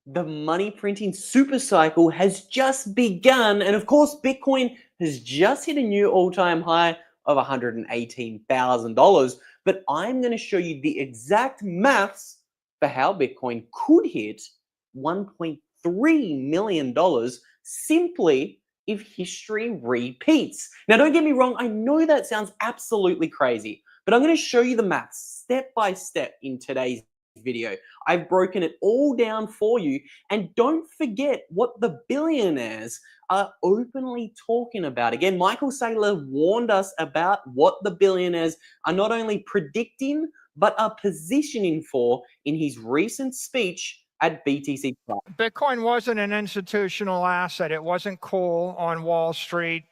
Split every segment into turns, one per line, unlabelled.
The money printing super cycle has just begun. And of course, Bitcoin has just hit a new all-time high of $118,000. But I'm going to show you the exact maths for how Bitcoin could hit $1.3 million simply if history repeats. Now, don't get me wrong. I know that sounds absolutely crazy, but I'm going to show you the maths step by step in today's video. I've broken it all down for you. And don't forget what the billionaires are openly talking about. Again, Michael Saylor warned us about what the billionaires are not only predicting, but are positioning for in his recent speech at BTC Prague.
Bitcoin wasn't an institutional asset. It wasn't cool on Wall Street.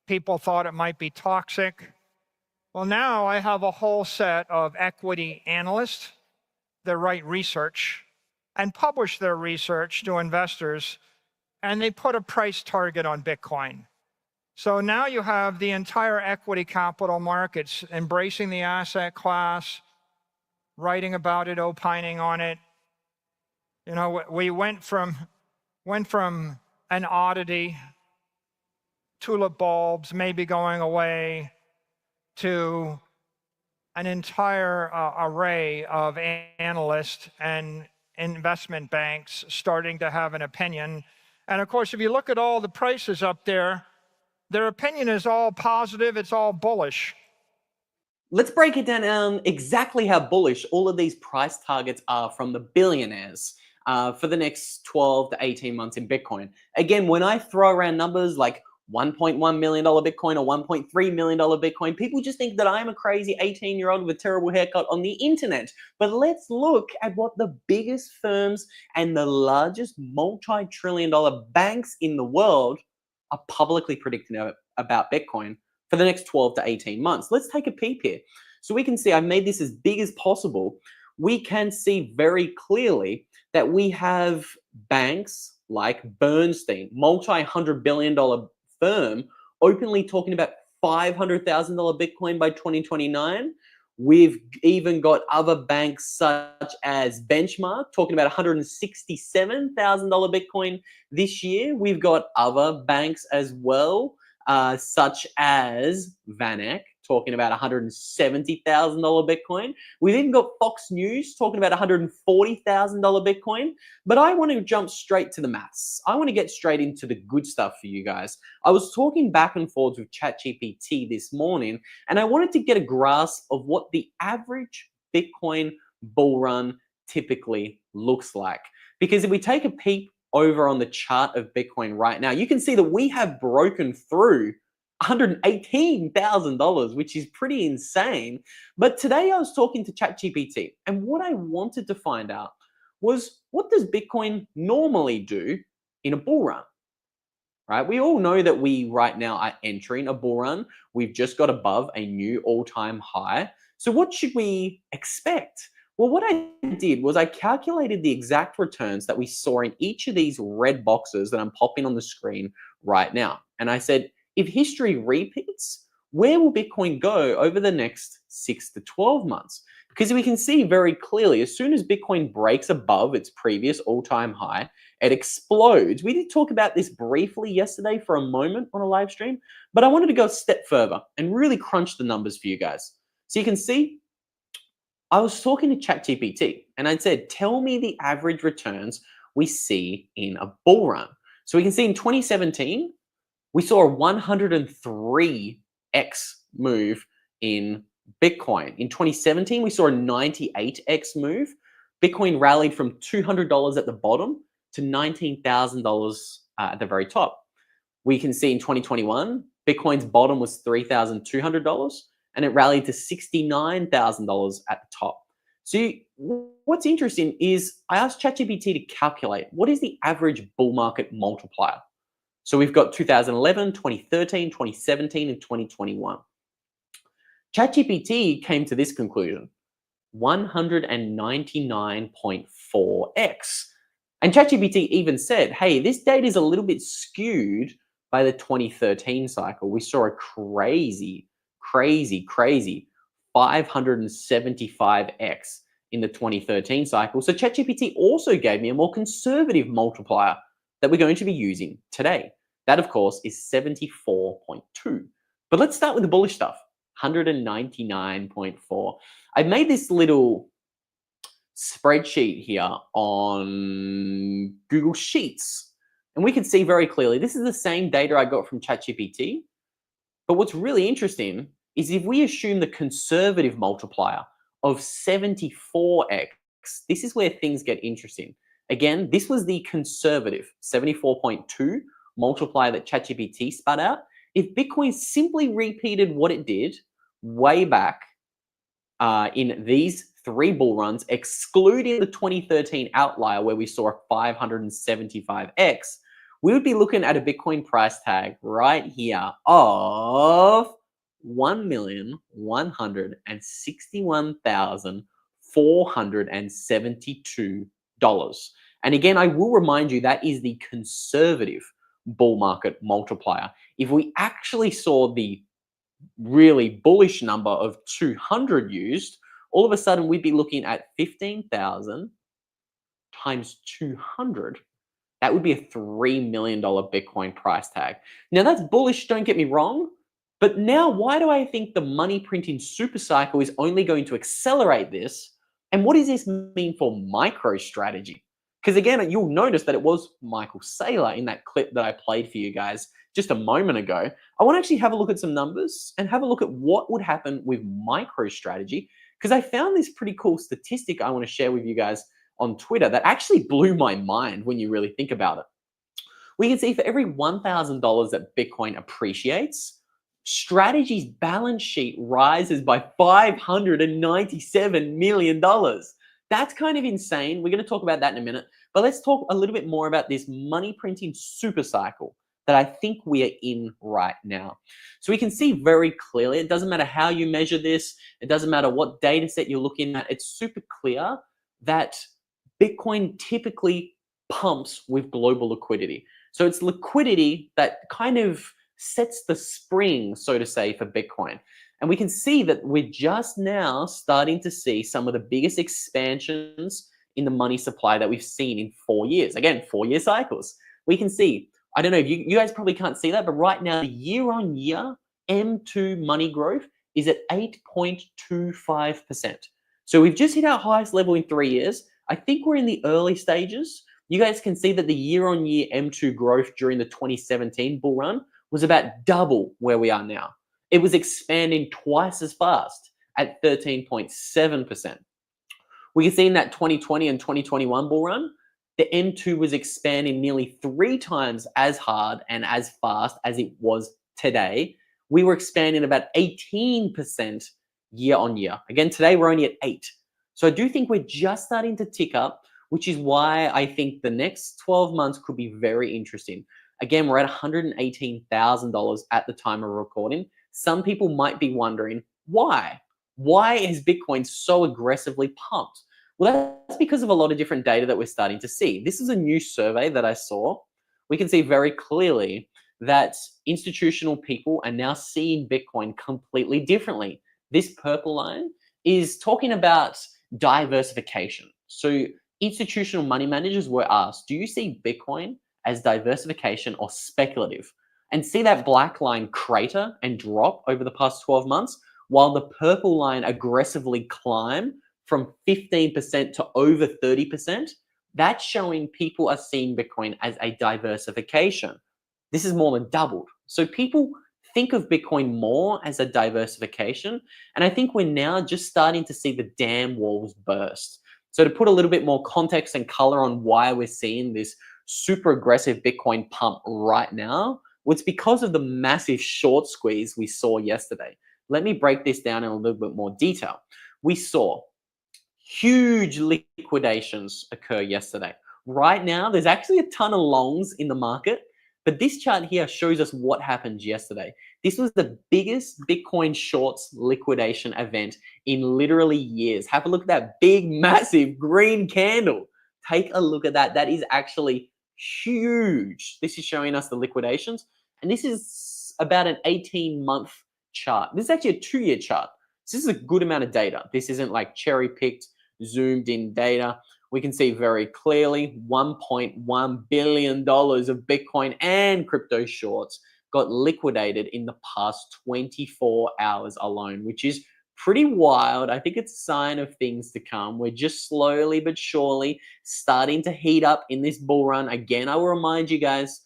People thought it might be toxic. Well, now I have a whole set of equity analysts that write research and publish their research to investors, and they put a price target on Bitcoin. So now you have the entire equity capital markets embracing the asset class, writing about it, opining on it. You know, we went from an oddity, tulip bulbs maybe going away, to an entire array of analysts and investment banks starting to have an opinion. And of course, if you look at all the prices up there, their opinion is all positive, it's all bullish.
Let's break it down exactly how bullish all of these price targets are from the billionaires for the next 12 to 18 months in Bitcoin. Again, when I throw around numbers like $1.1 million Bitcoin or $1.3 million Bitcoin, people just think that I'm a crazy 18-year-old with a terrible haircut on the internet. But let's look at what the biggest firms and the largest multi-trillion-dollar banks in the world are publicly predicting about Bitcoin for the next 12 to 18 months. Let's take a peep here. So we can see I've made this as big as possible. We can see very clearly that we have banks like Bernstein, multi-$100 billion firm, openly talking about $500,000 Bitcoin by 2029. We've even got other banks such as Benchmark talking about $167,000 Bitcoin this year. We've got other banks as well, such as VanEck talking about $170,000 Bitcoin. We've even got Fox News talking about $140,000 Bitcoin. But I want to jump straight to the maths. I want to get straight into the good stuff for you guys. I was talking back and forth with ChatGPT this morning, and I wanted to get a grasp of what the average Bitcoin bull run typically looks like. Because if we take a peep over on the chart of Bitcoin right now, you can see that we have broken through $118,000, which is pretty insane. But today I was talking to ChatGPT, and what I wanted to find out was, what does Bitcoin normally do in a bull run? Right? We all know that we right now are entering a bull run. We've just got above a new all-time high. So what should we expect? Well, what I did was I calculated the exact returns that we saw in each of these red boxes that I'm popping on the screen right now. And I said, if history repeats, where will Bitcoin go over the next 6 to 12 months? Because we can see very clearly, as soon as Bitcoin breaks above its previous all-time high, it explodes. We did talk about this briefly yesterday for a moment on a live stream, but I wanted to go a step further and really crunch the numbers for you guys. So you can see, I was talking to ChatGPT and I said, tell me the average returns we see in a bull run. So we can see in 2017, we saw a 103x move in Bitcoin. In 2017, we saw a 98x move. Bitcoin rallied from $200 at the bottom to $19,000 at the very top. We can see in 2021, Bitcoin's bottom was $3,200 and it rallied to $69,000 at the top. So what's interesting is I asked ChatGPT to calculate what is the average bull market multiplier. So we've got 2011, 2013, 2017, and 2021. ChatGPT came to this conclusion, 199.4x. And ChatGPT even said, hey, this data is a little bit skewed by the 2013 cycle. We saw a crazy 575x in the 2013 cycle. So ChatGPT also gave me a more conservative multiplier that we're going to be using today. That, of course, is 74.2. But let's start with the bullish stuff, 199.4. I've made this little spreadsheet here on Google Sheets. And we can see very clearly, this is the same data I got from ChatGPT. But what's really interesting is if we assume the conservative multiplier of 74x, this is where things get interesting. Again, this was the conservative 74.2 multiplier that ChatGPT spat out. If Bitcoin simply repeated what it did way back in these 3 bull runs, excluding the 2013 outlier where we saw a 575x, we would be looking at a Bitcoin price tag right here of $1,161,472. And again, I will remind you that is the conservative bull market multiplier. If we actually saw the really bullish number of 200 used, all of a sudden we'd be looking at 15,000 times 200. That would be a $3 million Bitcoin price tag. Now that's bullish, don't get me wrong, but now why do I think the money printing super cycle is only going to accelerate this? And what does this mean for MicroStrategy? Because again, you'll notice that it was Michael Saylor in that clip that I played for you guys just a moment ago. I want to actually have a look at some numbers and have a look at what would happen with MicroStrategy, because I found this pretty cool statistic I want to share with you guys on Twitter that actually blew my mind when you really think about it. We can see for every $1,000 that Bitcoin appreciates, Strategy's balance sheet rises by $597 million. That's kind of insane. We're going to talk about that in a minute, but let's talk a little bit more about this money printing super cycle that I think we are in right now. So we can see very clearly, it doesn't matter how you measure this, it doesn't matter what data set you're looking at, it's super clear that Bitcoin typically pumps with global liquidity. So it's liquidity that kind of sets the spring, so to say, for Bitcoin. And we can see that we're just now starting to see some of the biggest expansions in the money supply that we've seen in 4 years. Again, 4-year cycles. We can see, I don't know if you guys probably can't see that, but right now the year-on-year M2 money growth is at 8.25%. So we've just hit our highest level in 3 years. I think we're in the early stages. You guys can see that the year-on-year M2 growth during the 2017 bull run was about double where we are now. It was expanding twice as fast at 13.7%. We can see in that 2020 and 2021 bull run, the M2 was expanding nearly 3 times as hard and as fast as it was today. We were expanding about 18% year on year. Again, today we're only at 8. So I do think we're just starting to tick up, which is why I think the next 12 months could be very interesting. Again, we're at $118,000 at the time of recording. Some people might be wondering, why? Why is Bitcoin so aggressively pumped? Well, that's because of a lot of different data that we're starting to see. This is a new survey that I saw. We can see very clearly that institutional people are now seeing Bitcoin completely differently. This purple line is talking about diversification. So institutional money managers were asked, do you see Bitcoin as diversification or speculative? And see that black line crater and drop over the past 12 months, while the purple line aggressively climb from 15% to over 30%. That's showing people are seeing Bitcoin as a diversification. This is more than doubled. So people think of Bitcoin more as a diversification. And I think we're now just starting to see the dam walls burst. So to put a little bit more context and color on why we're seeing this super aggressive Bitcoin pump right now, well, it's because of the massive short squeeze we saw yesterday. Let me break this down in a little bit more detail. We saw huge liquidations occur yesterday. Right now, there's actually a ton of longs in the market, but this chart here shows us what happened yesterday. This was the biggest Bitcoin shorts liquidation event in literally years. Have a look at that big, massive green candle. Take a look at that. That is actually huge. This is showing us the liquidations, and this is about an 18-month chart. This is actually a 2-year chart. So this is a good amount of data. This isn't like cherry-picked zoomed in data, we can see very clearly $1.1 billion of Bitcoin and crypto shorts got liquidated in the past 24 hours alone, which is pretty wild. I think it's a sign of things to come. We're just slowly but surely starting to heat up in this bull run. Again, I will remind you guys,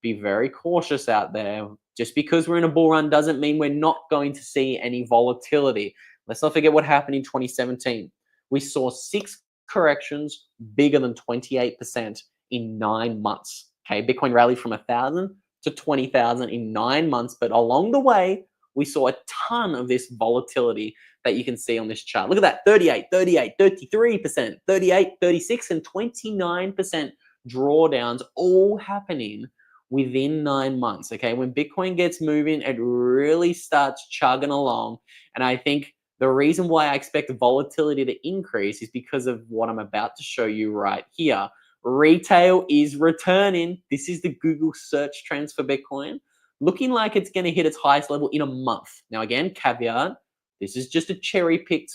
be very cautious out there. Just because we're in a bull run doesn't mean we're not going to see any volatility. Let's not forget what happened in 2017. We saw 6 corrections bigger than 28% in 9 months. Okay, Bitcoin rallied from 1,000 to 20,000 in 9 months, but along the way, we saw a ton of this volatility that you can see on this chart. Look at that, 38, 38, 33%, 38, 36, and 29% drawdowns all happening within 9 months. Okay, when Bitcoin gets moving, it really starts chugging along. And I think the reason why I expect volatility to increase is because of what I'm about to show you right here. Retail is returning. This is the Google search trends for Bitcoin, looking like it's going to hit its highest level in a month. Now, again, caveat, this is just a cherry-picked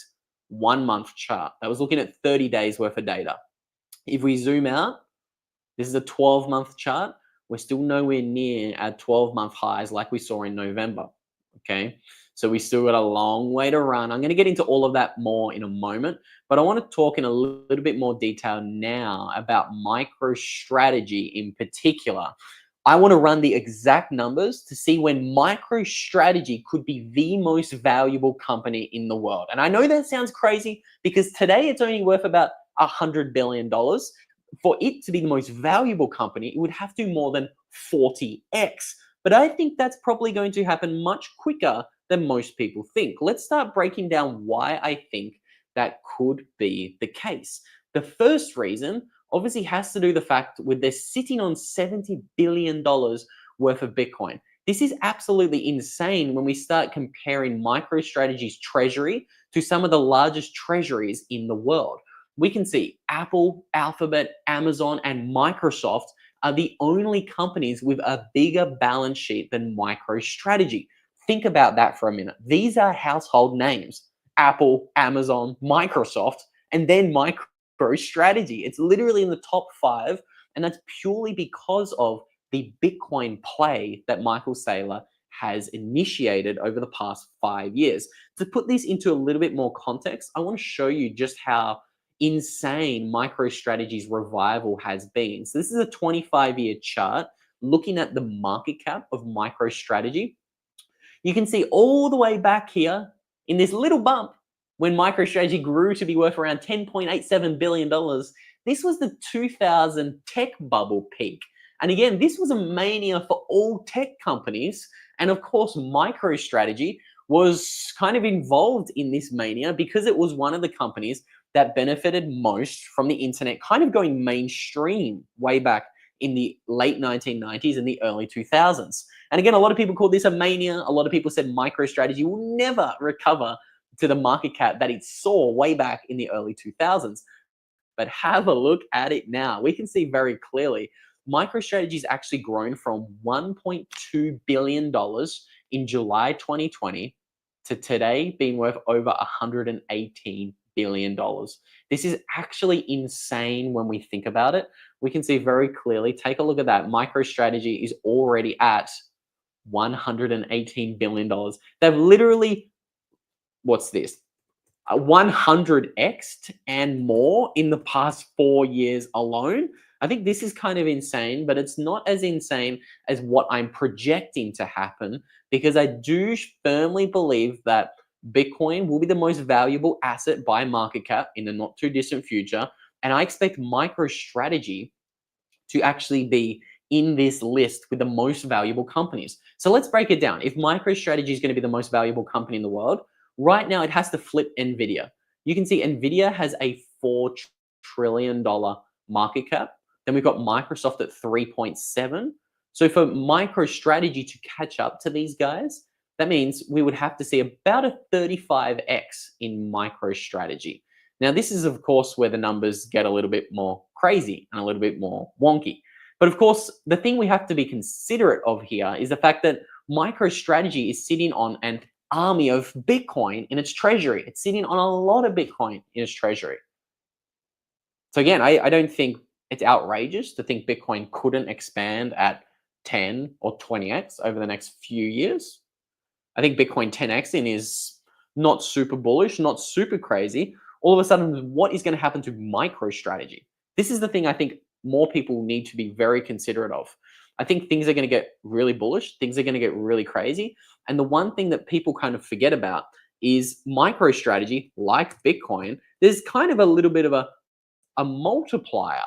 1 month chart. I was looking at 30 days worth of data. If we zoom out, this is a 12-month chart. We're still nowhere near at 12-month highs like we saw in November, okay? So we still got a long way to run. I'm going to get into all of that more in a moment, but I want to talk in a little bit more detail now about MicroStrategy in particular. I want to run the exact numbers to see when MicroStrategy could be the most valuable company in the world. And I know that sounds crazy because today it's only worth about $100 billion. For it to be the most valuable company, it would have to more than 40x. But I think that's probably going to happen much quicker than most people think. Let's start breaking down why I think that could be the case. The first reason obviously has to do with the fact with they're sitting on $70 billion worth of Bitcoin. This is absolutely insane when we start comparing MicroStrategy's treasury to some of the largest treasuries in the world. We can see Apple, Alphabet, Amazon, and Microsoft are the only companies with a bigger balance sheet than MicroStrategy. Think about that for a minute. These are household names: Apple, Amazon, Microsoft, and then MicroStrategy. It's literally in the top 5, and that's purely because of the Bitcoin play that Michael Saylor has initiated over the past 5 years. To put this into a little bit more context, I want to show you just how insane MicroStrategy's revival has been. So this is a 25-year chart looking at the market cap of MicroStrategy. You can see all the way back here in this little bump when MicroStrategy grew to be worth around $10.87 billion. This was the 2000 tech bubble peak. And again, this was a mania for all tech companies. And of course, MicroStrategy was kind of involved in this mania because it was one of the companies that benefited most from the internet kind of going mainstream way back in the late 1990s and the early 2000s. And again, a lot of people called this a mania. A lot of people said MicroStrategy will never recover to the market cap that it saw way back in the early 2000s. But have a look at it now. We can see very clearly MicroStrategy's actually grown from $1.2 billion in July 2020 to today being worth over $118 billion. This is actually insane when we think about it. We can see very clearly, take a look at that. MicroStrategy is already at $118 billion. They've literally, what's this? 100x and more in the past 4 years alone. I think this is kind of insane, but it's not as insane as what I'm projecting to happen, because I do firmly believe that Bitcoin will be the most valuable asset by market cap in the not too distant future. And I expect MicroStrategy to actually be in this list with the most valuable companies. So let's break it down. If MicroStrategy is going to be the most valuable company in the world, right now it has to flip NVIDIA. You can see NVIDIA has a $4 trillion market cap. Then we've got Microsoft at 3.7. So for MicroStrategy to catch up to these guys, that means we would have to see about a 35x in MicroStrategy. Now, this is, of course, where the numbers get a little bit more crazy and a little bit more wonky. But of course, the thing we have to be considerate of here is the fact that MicroStrategy is sitting on an army of Bitcoin in its treasury. It's sitting on a lot of Bitcoin in its treasury. So again, I don't think it's outrageous to think Bitcoin couldn't expand at 10 or 20x over the next few years. I think Bitcoin 10xing is not super bullish, not super crazy. All of a sudden, what is going to happen to MicroStrategy? This is the thing I think more people need to be very considerate of. I think things are going to get really bullish. Things are going to get really crazy. And the one thing that people kind of forget about is MicroStrategy, like Bitcoin, there's kind of a little bit of a multiplier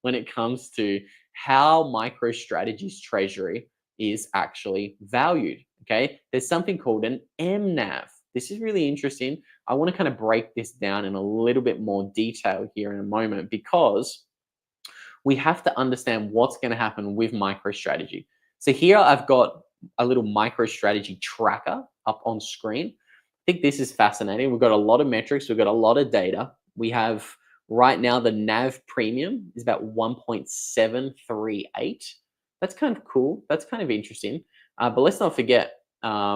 when it comes to how MicroStrategy's treasury is actually valued. Okay, there's something called an MNAV. This is really interesting. I want to kind of break this down in a little bit more detail here in a moment, because we have to understand what's going to happen with MicroStrategy. So here I've got a little MicroStrategy tracker up on screen. I think this is fascinating. We've got a lot of metrics. We've got a lot of data. We have right now the NAV premium is about 1.738. That's kind of cool. That's kind of interesting. But let's not forget,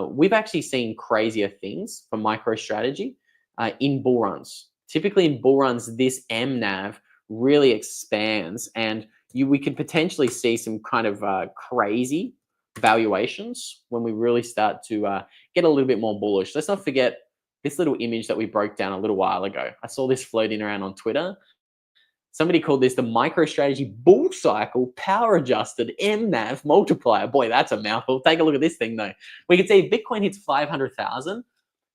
we've actually seen crazier things for MicroStrategy in bull runs. Typically in bull runs, this MNAV really expands, and we could potentially see some kind of crazy valuations when we really start to get a little bit more bullish. Let's not forget this little image that we broke down a little while ago. I saw this floating around on Twitter. Somebody called this the MicroStrategy bull cycle power adjusted MNAV multiplier. Boy, that's a mouthful. Take a look at this thing though. We can see if Bitcoin hits 500,000.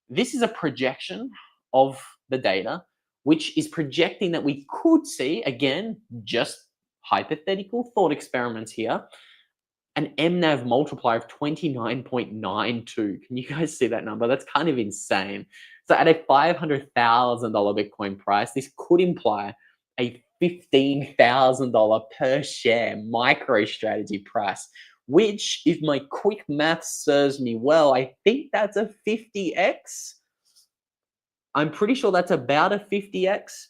This is a projection of the data, which is projecting that we could see, again, just hypothetical thought experiments here, an MNAV multiplier of 29.92. Can you guys see that number? That's kind of insane. So at a $500,000 Bitcoin price, this could imply a $15,000 per share MicroStrategy price, which, if my quick math serves me well, I think that's a 50x. I'm pretty sure that's about a 50x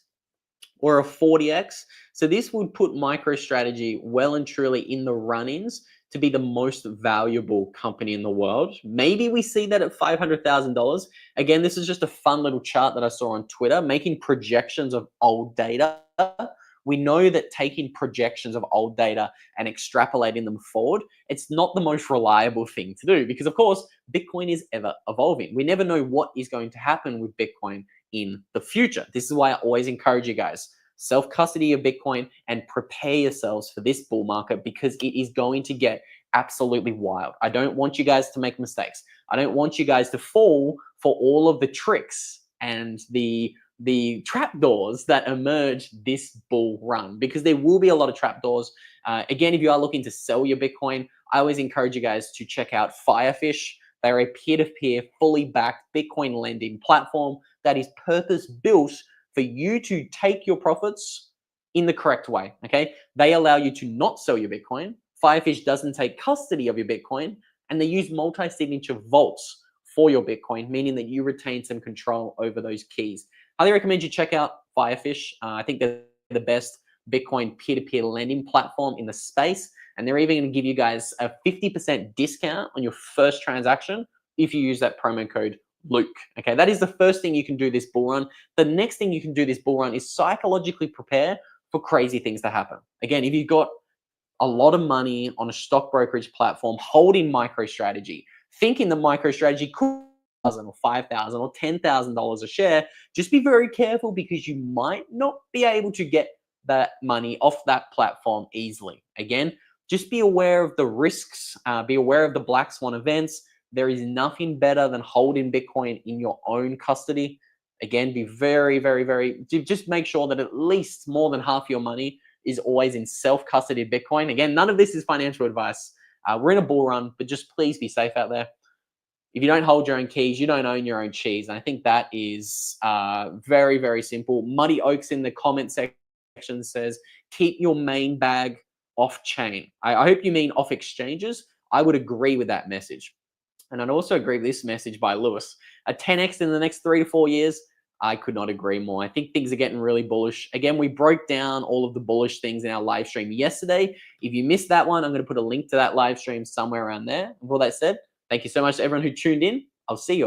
or a 40x. So this would put MicroStrategy well and truly in the run-ins to be the most valuable company in the world. Maybe we see that at $500,000. Again, this is just a fun little chart that I saw on Twitter, making projections of old data. We know that taking projections of old data and extrapolating them forward, it's not the most reliable thing to do, because of course, Bitcoin is ever evolving. We never know what is going to happen with Bitcoin in the future. This is why I always encourage you guys, self-custody your Bitcoin and prepare yourselves for this bull market, because it is going to get absolutely wild. I don't want you guys to make mistakes. I don't want you guys to fall for all of the tricks and the trapdoors that emerge this bull run, because there will be a lot of trapdoors. Again, if you are looking to sell your Bitcoin, I always encourage you guys to check out FIREFISH. They're a peer-to-peer, fully backed Bitcoin lending platform that is purpose-built for you to take your profits in the correct way, okay? They allow you to not sell your Bitcoin. FIREFISH doesn't take custody of your Bitcoin, and they use multi-signature vaults for your Bitcoin, meaning that you retain some control over those keys. Highly recommend you check out FIREFISH. I think they're the best Bitcoin peer-to-peer lending platform in the space, and they're even going to give you guys a 50% discount on your first transaction if you use that promo code Luke. Okay, that is the first thing you can do this bull run. The next thing you can do this bull run is psychologically prepare for crazy things to happen. Again, if you've got a lot of money on a stock brokerage platform holding MicroStrategy, thinking that MicroStrategy could or $5,000 or $10,000 a share, just be very careful, because you might not be able to get that money off that platform easily. Again, just be aware of the risks, be aware of the black swan events. There is nothing better than holding Bitcoin in your own custody. Again, be very, just make sure that at least more than half your money is always in self-custody Bitcoin. Again, none of this is financial advice. We're in a bull run, but just please be safe out there. If you don't hold your own keys, you don't own your own cheese. And I think that is very simple. Muddy Oaks in the comment section says, keep your main bag off chain. I hope you mean off exchanges. I would agree with that message. And I'd also agree with this message by Lewis. A 10x in the next 3 to 4 years, I could not agree more. I think things are getting really bullish. Again, we broke down all of the bullish things in our live stream yesterday. If you missed that one, I'm going to put a link to that live stream somewhere around there. And with all that said, thank you so much to everyone who tuned in. I'll see you all.